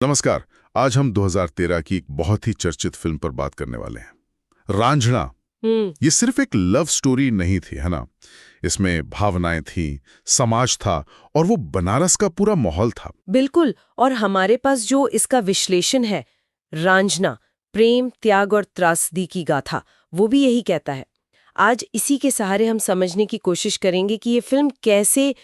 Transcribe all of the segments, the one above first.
नमस्कार। आज हम 2013 की एक बहुत ही चर्चित फिल्म पर बात करने वाले हैं, रांझना। ये सिर्फ एक लव स्टोरी नहीं थी, है ना। इसमें भावनाएं थी, समाज था और वो बनारस का पूरा माहौल था। बिल्कुल। और हमारे पास जो इसका विश्लेषण है, रांझना, प्रेम, त्याग और त्रासदी की गाथा, वो भी यही कहता है। आज इसी के सहारे हम समझने की कोशिश करेंगे कि ये फिल्म कैसे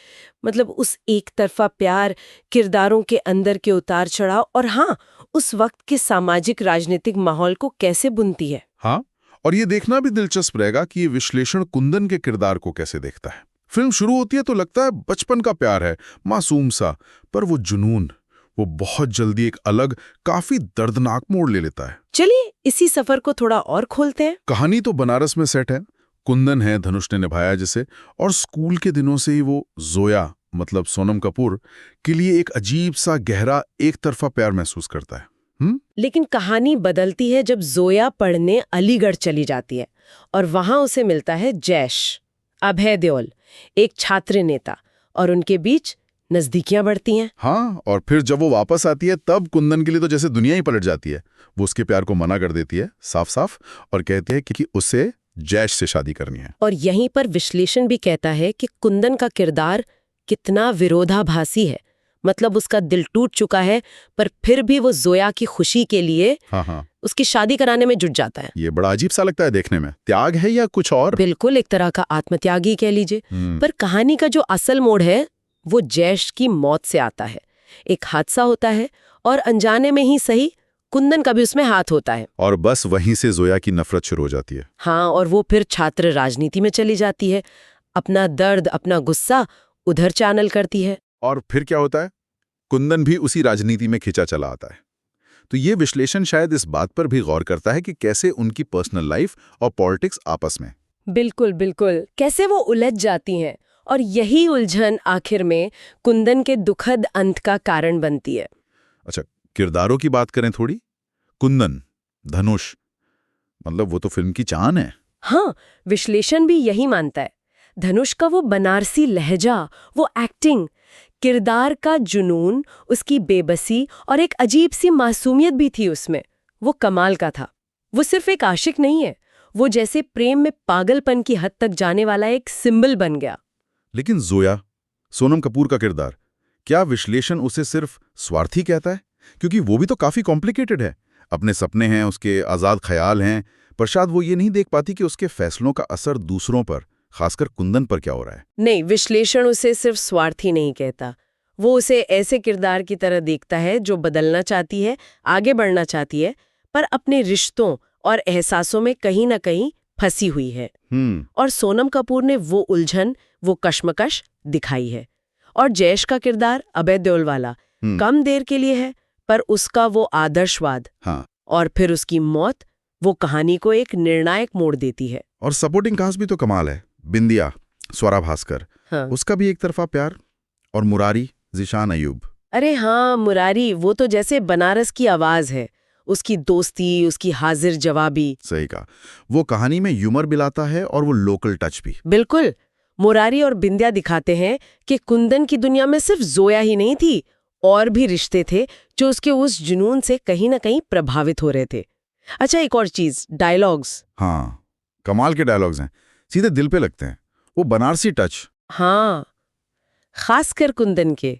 उस एक तरफा प्यार, किरदारों के अंदर के उतार चढ़ाव और हाँ, उस वक्त के सामाजिक राजनीतिक माहौल को कैसे बुनती है। हाँ, और ये देखना भी दिलचस्प रहेगा कि ये विश्लेषण कुंदन के किरदार को कैसे देखता है। फिल्म शुरू होती है तो लगता है बचपन का प्यार है, मासूम सा, पर वो जुनून, वो बहुत जल्दी एक अलग, काफी दर्दनाक मोड़ ले लेता है। चलिए इसी सफर को थोड़ा और खोलते हैं। कहानी तो बनारस में सेट है, कुंदन है, धनुष ने निभाया जिसे, और स्कूल के दिनों से ही वो जोया मतलब सोनम कपूर के लिए एक अजीब सा गहरा एक तरफा प्यार महसूस करता है। लेकिन कहानी बदलती है जब जोया पढ़ने अलीगढ़ चली जाती है और वहां उसे मिलता है जैश, अभय देओल, एक छात्र नेता, और उनके बीच नजदीकियां बढ़ती हैं। हाँ, और फिर जब वो वापस आती है तब कुंदन के लिए तो जैसे दुनिया ही पलट जाती है। वो उसके प्यार को मना कर देती है साफ साफ और कहती है कि उसे जैश से शादी करनी है। और यहीं पर विश्लेषण भी कहता है कि कुंदन का किरदार कितना विरोधाभासी है। उसका दिल टूट चुका है, पर फिर भी वो जोया की खुशी के लिए हाँ, उसकी शादी कराने में जुट जाता है। ये बड़ा अजीब सा लगता है देखने में। त्याग है या कुछ और? बिल्कुल, एक तरह का आत्मत्याग ही कह लीजिए। पर कहानी का जो असल मोड़ है वो जैश की मौत से आता है। एक हादसा होता है और अनजाने में ही सही, कुंदन का भी उसमें हाथ होता है। और बस वहीं से जोया की नफरत शुरू हो जाती है। हाँ, और वो फिर छात्र राजनीति में चली जाती है। अपना दर्द, अपना गुस्सा उधर चैनल करती है। और फिर क्या होता है? कुंदन भी उसी राजनीति में खिंचा चला आता है। तो ये विश्लेषण शायद इस बात पर भी गौर करता है कि कैसे उनकी पर्सनल लाइफ और पॉलिटिक्स आपस में बिल्कुल बिल्कुल, कैसे वो उलझ जाती हैं, और यही उलझन आखिर में कुंदन के दुखद अंत का कारण बनती है। अच्छा, किरदारों की बात करें थोड़ी। कुंदन, धनुष, वो तो फिल्म की चान है। हाँ, विश्लेषण भी यही मानता है। धनुष का वो बनारसी लहजा, वो एक्टिंग, किरदार का जुनून, उसकी बेबसी और एक अजीब सी मासूमियत भी थी उसमें, वो कमाल का था। वो सिर्फ एक आशिक नहीं है, वो जैसे प्रेम में पागलपन की हद तक जाने वाला एक सिंबल बन गया। लेकिन जोया, सोनम कपूर का किरदार, क्या विश्लेषण उसे सिर्फ स्वार्थी कहता है? क्योंकि वो भी तो काफी कॉम्प्लिकेटेड है। अपने सपने हैं, उसके आजाद ख्याल हैं, पर शायद वो ये नहीं देख पाती कि उसके फैसलों का असर दूसरों पर, खासकर कुंदन पर क्या हो रहा है। नहीं, विश्लेषण उसे सिर्फ स्वार्थी नहीं कहता, वो उसे ऐसे किरदार की तरह देखता है जो बदलना चाहती है, आगे बढ़ना चाहती है, पर अपने रिश्तों और एहसासों में कहीं ना कहीं फंसी हुई है। और सोनम कपूर ने वो उलझन, वो कश्मकश दिखाई है। और जैश का किरदार, अभय देओल वाला, कम देर के लिए है, पर उसका वो आदर्शवाद, हाँ, और फिर उसकी मौत, वो कहानी को एक निर्णायक मोड़ देती है। और सपोर्टिंग कास्ट भी तो कमाल है। बिंदिया, स्वरा भास्कर, हाँ। उसका भी एक तरफा प्यार, और मुरारी, ज़ीशान अयूब। अरे हाँ, मुरारी, वो तो जैसे बनारस की आवाज है। उसकी दोस्ती, उसकी हाजिर जवाबी। सही कहा। वो कहानी में ह्यूमर भी लाता है और वो लोकल टच भी। बिल्कुल। मुरारी और बिंदिया दिखाते हैं कि कुंदन की दुनिया में सिर्फ जोया ही नहीं थी, और भी रिश्ते थे जो उसके उस जुनून से कहीं ना कहीं प्रभावित हो रहे थे। अच्छा, एक और चीज, डायलॉग्स। हाँ, कमाल के डायलॉग्स हैं, सीधे दिल पे लगते हैं। वो बनारसी टच। हाँ, खासकर कुंदन के।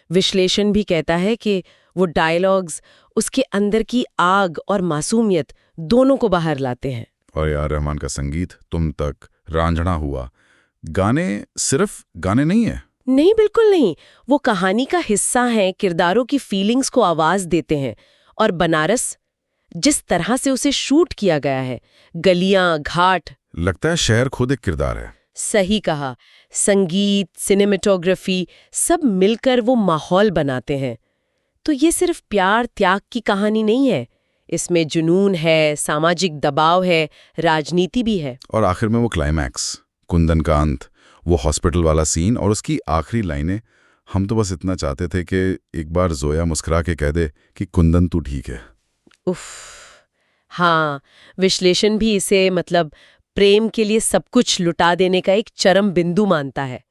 विश्लेषण भी कहता है कि वो डायलॉग्स उसके अंदर की आग और मासूमियत दोनों को बाहर लाते हैं। और यार, रहमान का संगीत, तुम तक, रांझना हुआ, गाने सिर्फ गाने नहीं है। नहीं, बिल्कुल नहीं। वो कहानी का हिस्सा हैं, किरदारों की फीलिंग्स को आवाज देते हैं। और बनारस, जिस तरह से उसे शूट किया गया है, गलियां, घाट, लगता है शहर खुद एक किरदार है। सही कहा। संगीत, सिनेमेटोग्राफी, सब मिलकर वो माहौल बनाते हैं। तो ये सिर्फ प्यार त्याग की कहानी नहीं है, इसमें जुनून है, सामाजिक दबाव है, राजनीति भी है। और आखिर में वो क्लाइमैक्स, कुंदन का अंत, वो हॉस्पिटल वाला सीन और उसकी आखिरी लाइनें, हम तो बस इतना चाहते थे कि एक बार जोया मुस्कुरा के कह दे कि कुंदन तू ठीक है। उफ, हाँ, विश्लेषण भी इसे प्रेम के लिए सब कुछ लुटा देने का एक चरम बिंदु मानता है।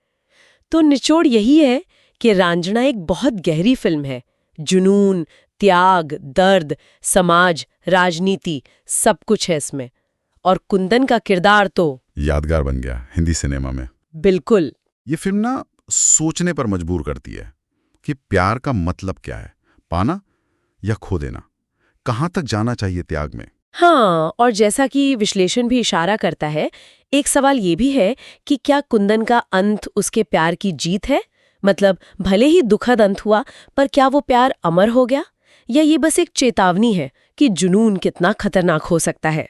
तो निचोड़ यही है कि रांझना एक बहुत गहरी फिल्म है। जुनून, त्याग, दर्द, समाज, राजनीति, सब कुछ है इसमें। और कुंदन का किरदार तो यादगार बन गया हिंदी सिनेमा में। बिल्कुल। ये फिल्म ना सोचने पर मजबूर करती है कि प्यार का मतलब क्या है, पाना या खो देना, कहाँ तक जाना चाहिए त्याग में। हाँ, और जैसा कि विश्लेषण भी इशारा करता है, एक सवाल ये भी है कि क्या कुंदन का अंत उसके प्यार की जीत है? मतलब भले ही दुखद अंत हुआ, पर क्या वो प्यार अमर हो गया, या ये बस एक चेतावनी है कि जुनून कितना खतरनाक हो सकता है?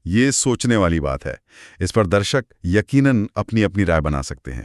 ये सोचने वाली बात है। इस पर दर्शक यकीनन अपनी अपनी राय बना सकते हैं।